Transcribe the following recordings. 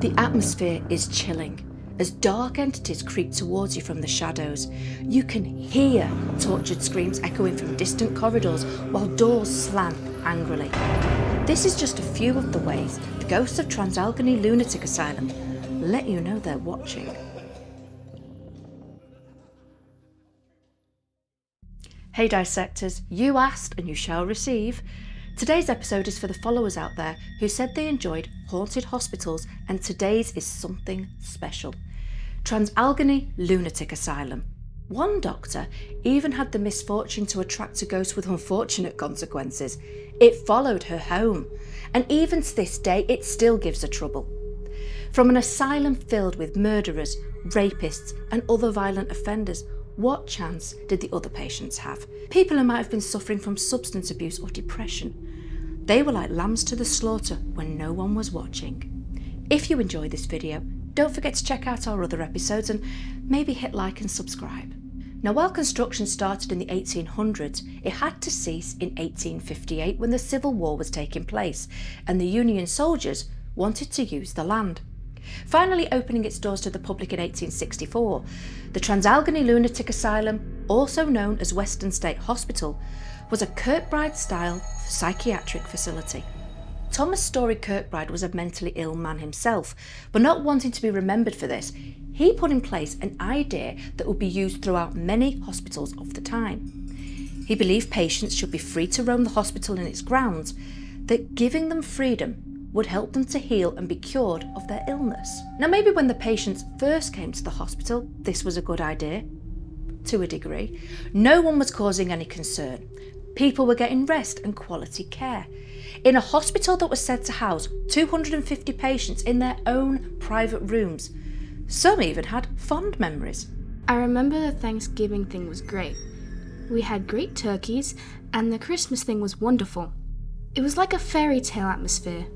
The atmosphere is chilling as dark entities creep towards you from the shadows. You can hear tortured screams echoing from distant corridors while doors slam angrily. This is just a few of the ways the ghosts of Trans-Allegheny Lunatic Asylum let you know they're watching. Hey dissectors, you asked and you shall receive. Today's episode is for the followers out there who said they enjoyed haunted hospitals, and today's is something special. Trans-Allegheny Lunatic Asylum. One doctor even had the misfortune to attract a ghost with unfortunate consequences. It followed her home, and even to this day it still gives her trouble. From an asylum filled with murderers, rapists and other violent offenders, what chance did the other patients have? People who might have been suffering from substance abuse or depression. They were like lambs to the slaughter when no one was watching. If you enjoyed this video, don't forget to check out our other episodes and maybe hit like and subscribe. Now, while construction started in the 1800s, it had to cease in 1858 when the Civil War was taking place and the Union soldiers wanted to use the land. Finally opening its doors to the public in 1864, the Trans-Allegheny Lunatic Asylum, also known as Western State Hospital, was a Kirkbride-style psychiatric facility. Thomas Story Kirkbride was a mentally ill man himself, but not wanting to be remembered for this, he put in place an idea that would be used throughout many hospitals of the time. He believed patients should be free to roam the hospital and its grounds, that giving them freedom would help them to heal and be cured of their illness. Now, maybe when the patients first came to the hospital, this was a good idea, to a degree. No one was causing any concern. People were getting rest and quality care. In a hospital that was said to house 250 patients in their own private rooms, some even had fond memories. I remember the Thanksgiving thing was great. We had great turkeys, and the Christmas thing was wonderful. It was like a fairy tale atmosphere.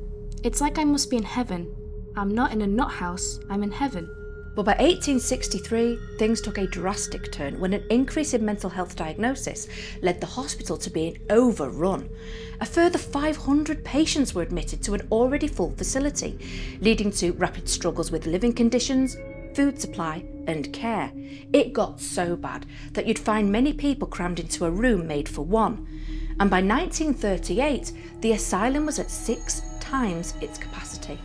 It's like I must be in heaven. I'm not in a nut house, I'm in heaven. But by 1863, things took a drastic turn when an increase in mental health diagnosis led the hospital to being overrun. A further 500 patients were admitted to an already full facility, leading to rapid struggles with living conditions, food supply and care. It got so bad that you'd find many people crammed into a room made for one. And by 1938, the asylum was at 6 times its capacity.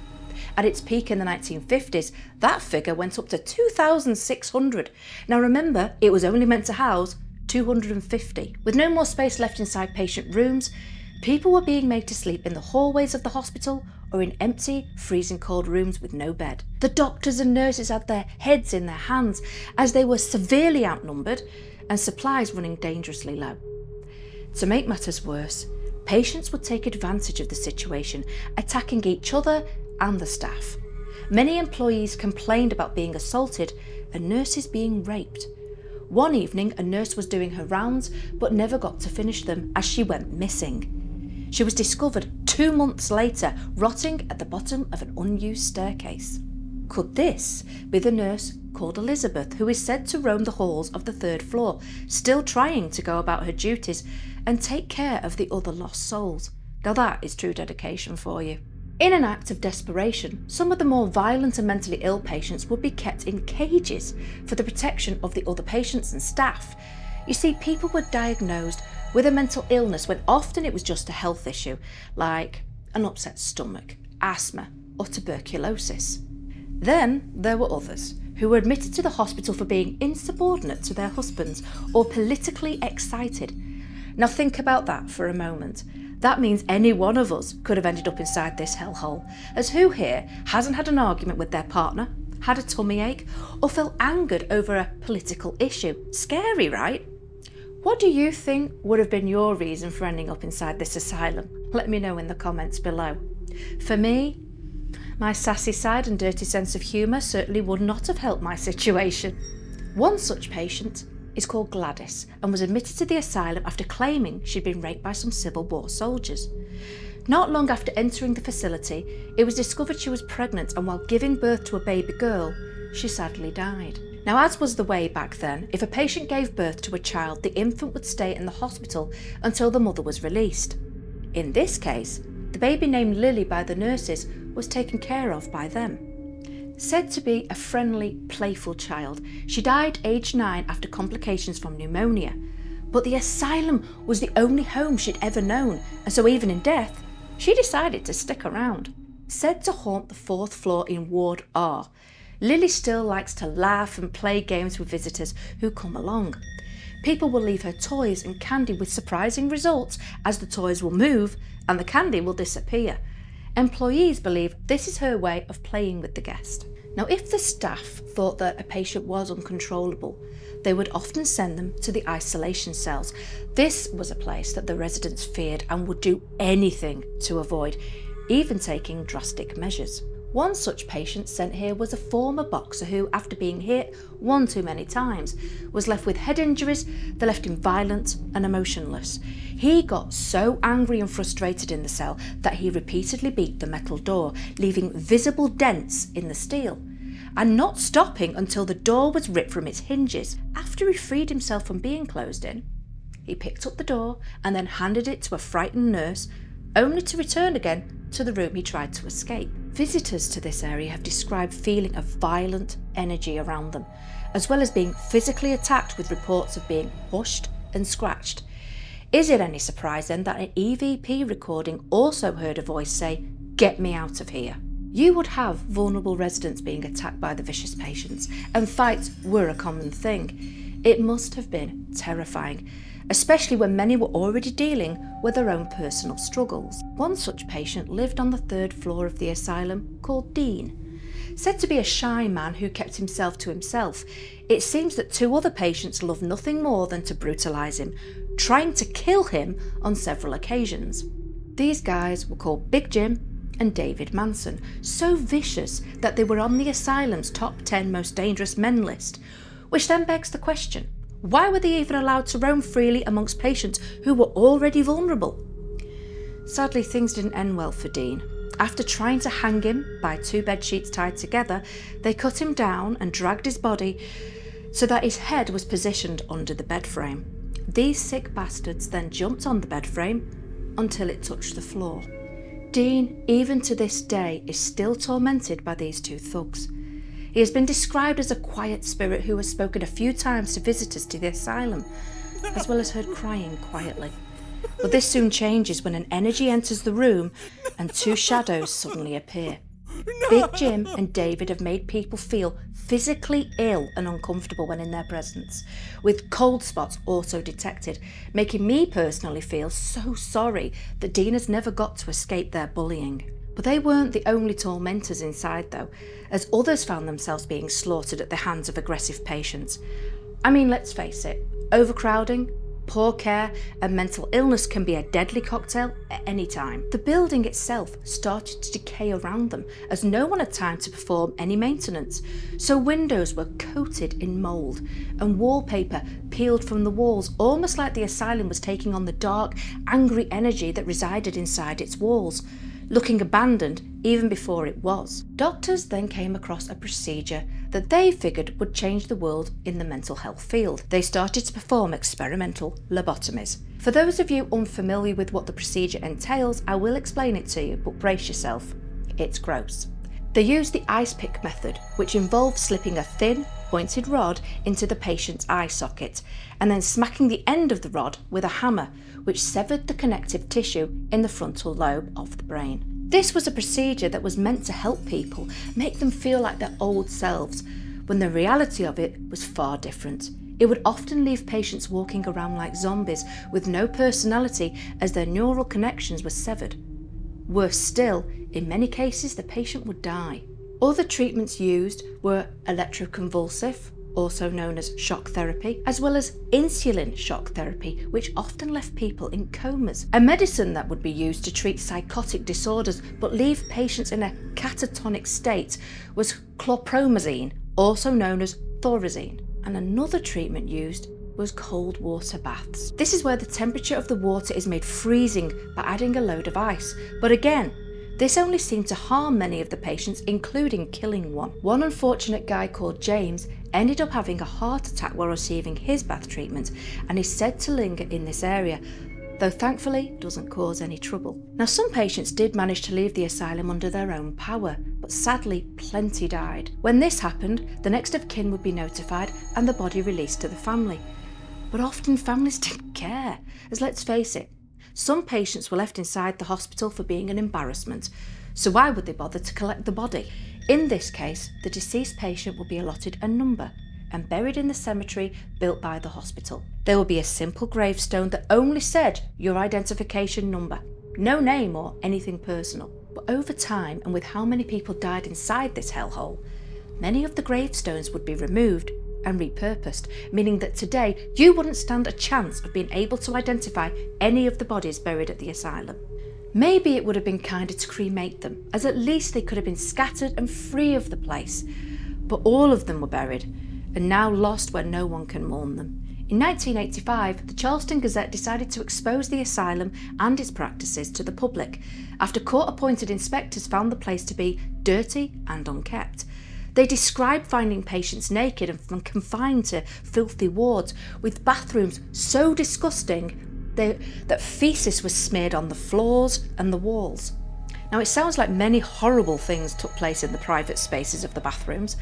At its peak in the 1950s, that figure went up to 2,600. Now remember, it was only meant to house 250. With no more space left inside patient rooms, people were being made to sleep in the hallways of the hospital or in empty, freezing cold rooms with no bed. The doctors and nurses had their heads in their hands as they were severely outnumbered and supplies running dangerously low. To make matters worse, patients would take advantage of the situation, attacking each other and the staff. Many employees complained about being assaulted and nurses being raped. One evening, a nurse was doing her rounds but never got to finish them as she went missing. She was discovered 2 months later, rotting at the bottom of an unused staircase. Could this be the nurse called Elizabeth, who is said to roam the halls of the 3rd floor, still trying to go about her duties and take care of the other lost souls? Now that is true dedication for you. In an act of desperation, some of the more violent and mentally ill patients would be kept in cages for the protection of the other patients and staff. You see, people were diagnosed with a mental illness when often it was just a health issue, like an upset stomach, asthma, or tuberculosis. Then there were others who were admitted to the hospital for being insubordinate to their husbands or politically excited. Now think about that for a moment. That means any one of us could have ended up inside this hellhole, as who here hasn't had an argument with their partner, had a tummy ache, or felt angered over a political issue? Scary, right? What do you think would have been your reason for ending up inside this asylum? Let me know in the comments below. For me, my sassy side and dirty sense of humour certainly would not have helped my situation. One such patient is called Gladys and was admitted to the asylum after claiming she'd been raped by some Civil War soldiers. Not long after entering the facility, it was discovered she was pregnant, and while giving birth to a baby girl, she sadly died. Now, as was the way back then, if a patient gave birth to a child, the infant would stay in the hospital until the mother was released. In this case, the baby named Lily by the nurses was taken care of by them. Said to be a friendly, playful child, she died aged 9 after complications from pneumonia. But the asylum was the only home she'd ever known, and so even in death, she decided to stick around. Said to haunt the 4th floor in Ward R, Lily still likes to laugh and play games with visitors who come along. People will leave her toys and candy with surprising results, as the toys will move and the candy will disappear. Employees believe this is her way of playing with the guest. Now, if the staff thought that a patient was uncontrollable, they would often send them to the isolation cells. This was a place that the residents feared and would do anything to avoid, even taking drastic measures. One such patient sent here was a former boxer who, after being hit one too many times, was left with head injuries that left him violent and emotionless. He got so angry and frustrated in the cell that he repeatedly beat the metal door, leaving visible dents in the steel, and not stopping until the door was ripped from its hinges. After he freed himself from being closed in, he picked up the door and then handed it to a frightened nurse, only to return again to the room he tried to escape. Visitors to this area have described feeling a violent energy around them, as well as being physically attacked, with reports of being pushed and scratched. Is it any surprise then that an EVP recording also heard a voice say, "Get me out of here"? You would have vulnerable residents being attacked by the vicious patients, and fights were a common thing. It must have been terrifying, especially when many were already dealing with their own personal struggles. One such patient lived on the 3rd floor of the asylum, called Dean. Said to be a shy man who kept himself to himself, it seems that 2 other patients loved nothing more than to brutalise him, trying to kill him on several occasions. These guys were called Big Jim and David Manson, so vicious that they were on the asylum's top 10 most dangerous men list, which then begs the question, why were they even allowed to roam freely amongst patients who were already vulnerable? Sadly, things didn't end well for Dean. After trying to hang him by 2 bed sheets tied together, they cut him down and dragged his body so that his head was positioned under the bed frame. These sick bastards then jumped on the bed frame until it touched the floor. Dean, even to this day, is still tormented by these 2 thugs. He has been described as a quiet spirit who has spoken a few times to visitors to the asylum, as well as heard crying quietly. But this soon changes when an energy enters the room and 2 shadows suddenly appear. Big Jim and David have made people feel physically ill and uncomfortable when in their presence, with cold spots also detected, making me personally feel so sorry that Dean has never got to escape their bullying. But they weren't the only tormentors inside though, as others found themselves being slaughtered at the hands of aggressive patients. I mean, let's face it, overcrowding, poor care and mental illness can be a deadly cocktail at any time. The building itself started to decay around them as no one had time to perform any maintenance, so windows were coated in mould and wallpaper peeled from the walls, almost like the asylum was taking on the dark, angry energy that resided inside its walls, looking abandoned even before it was. Doctors then came across a procedure that they figured would change the world in the mental health field. They started to perform experimental lobotomies. For those of you unfamiliar with what the procedure entails, I will explain it to you, but brace yourself, it's gross. They used the ice pick method, which involved slipping a thin, pointed rod into the patient's eye socket and then smacking the end of the rod with a hammer, which severed the connective tissue in the frontal lobe of the brain. This was a procedure that was meant to help people, make them feel like their old selves, when the reality of it was far different. It would often leave patients walking around like zombies with no personality as their neural connections were severed. Worse still, in many cases the patient would die. Other treatments used were electroconvulsive, also known as shock therapy, as well as insulin shock therapy, which often left people in comas. A medicine that would be used to treat psychotic disorders but leave patients in a catatonic state was chlorpromazine, also known as thorazine. And another treatment used was cold water baths. This is where the temperature of the water is made freezing by adding a load of ice. But again, this only seemed to harm many of the patients, including killing one. One unfortunate guy called James ended up having a heart attack while receiving his bath treatment and is said to linger in this area, though thankfully doesn't cause any trouble. Now, some patients did manage to leave the asylum under their own power, but sadly plenty died. When this happened, the next of kin would be notified and the body released to the family. But often families didn't care, as let's face it, some patients were left inside the hospital for being an embarrassment, so why would they bother to collect the body? In this case, the deceased patient would be allotted a number and buried in the cemetery built by the hospital. There would be a simple gravestone that only said your identification number, no name or anything personal. But over time, and with how many people died inside this hellhole, many of the gravestones would be removed and repurposed, meaning that today you wouldn't stand a chance of being able to identify any of the bodies buried at the asylum. Maybe it would have been kinder to cremate them, as at least they could have been scattered and free of the place. But all of them were buried, and now lost where no one can mourn them. In 1985, the Charleston Gazette decided to expose the asylum and its practices to the public, after court-appointed inspectors found the place to be dirty and unkept. They described finding patients naked and confined to filthy wards, with bathrooms so disgusting that feces was smeared on the floors and the walls. Now, it sounds like many horrible things took place in the private spaces of the bathrooms.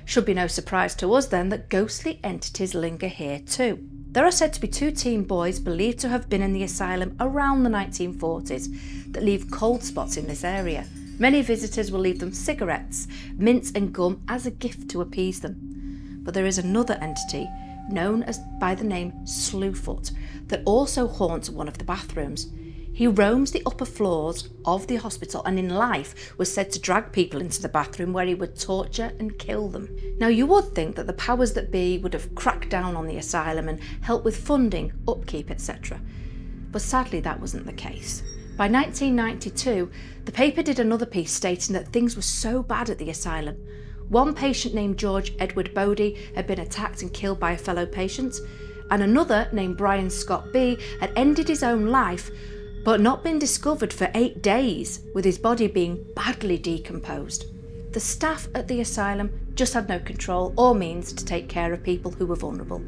Should be no surprise to us then that ghostly entities linger here too. There are said to be 2 teen boys believed to have been in the asylum around the 1940s that leave cold spots in this area. Many visitors will leave them cigarettes, mints and gum as a gift to appease them. But there is another entity known as by the name Slewfoot that also haunts one of the bathrooms. He roams the upper floors of the hospital and in life was said to drag people into the bathroom where he would torture and kill them. Now, you would think that the powers that be would have cracked down on the asylum and helped with funding, upkeep, etc. But sadly that wasn't the case. By 1992, the paper did another piece stating that things were so bad at the asylum. One patient named George Edward Bodie had been attacked and killed by a fellow patient, and another named Brian Scott B had ended his own life but not been discovered for 8 days, with his body being badly decomposed. The staff at the asylum just had no control or means to take care of people who were vulnerable,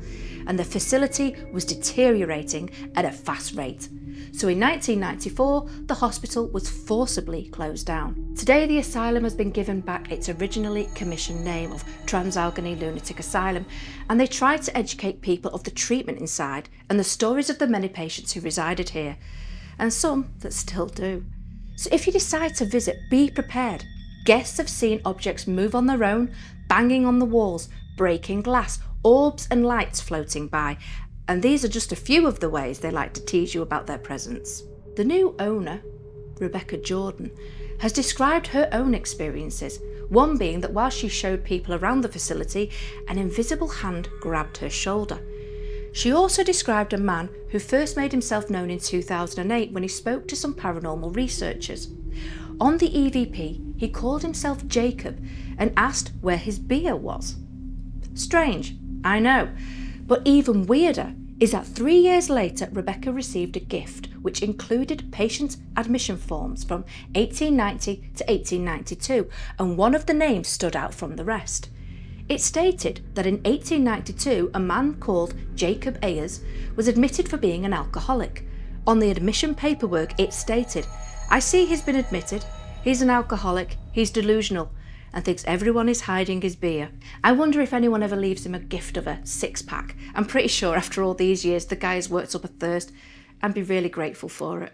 and the facility was deteriorating at a fast rate. So in 1994, the hospital was forcibly closed down. Today, the asylum has been given back its originally commissioned name of Trans-Allegheny Lunatic Asylum, and they try to educate people of the treatment inside and the stories of the many patients who resided here, and some that still do. So if you decide to visit, be prepared. Guests have seen objects move on their own, banging on the walls, breaking glass, orbs and lights floating by, and these are just a few of the ways they like to tease you about their presence. The new owner, Rebecca Jordan, has described her own experiences, one being that while she showed people around the facility, an invisible hand grabbed her shoulder. She also described a man who first made himself known in 2008 when he spoke to some paranormal researchers. On the EVP, he called himself Jacob and asked where his beer was. Strange, I know, but even weirder is that 3 years later, Rebecca received a gift which included patient admission forms from 1890 to 1892, and one of the names stood out from the rest. It stated that in 1892, a man called Jacob Ayers was admitted for being an alcoholic. On the admission paperwork, it stated, "I see he's been admitted. He's an alcoholic, he's delusional, and thinks everyone is hiding his beer." I wonder if anyone ever leaves him a gift of a 6-pack. I'm pretty sure after all these years, the guy has worked up a thirst and be really grateful for it.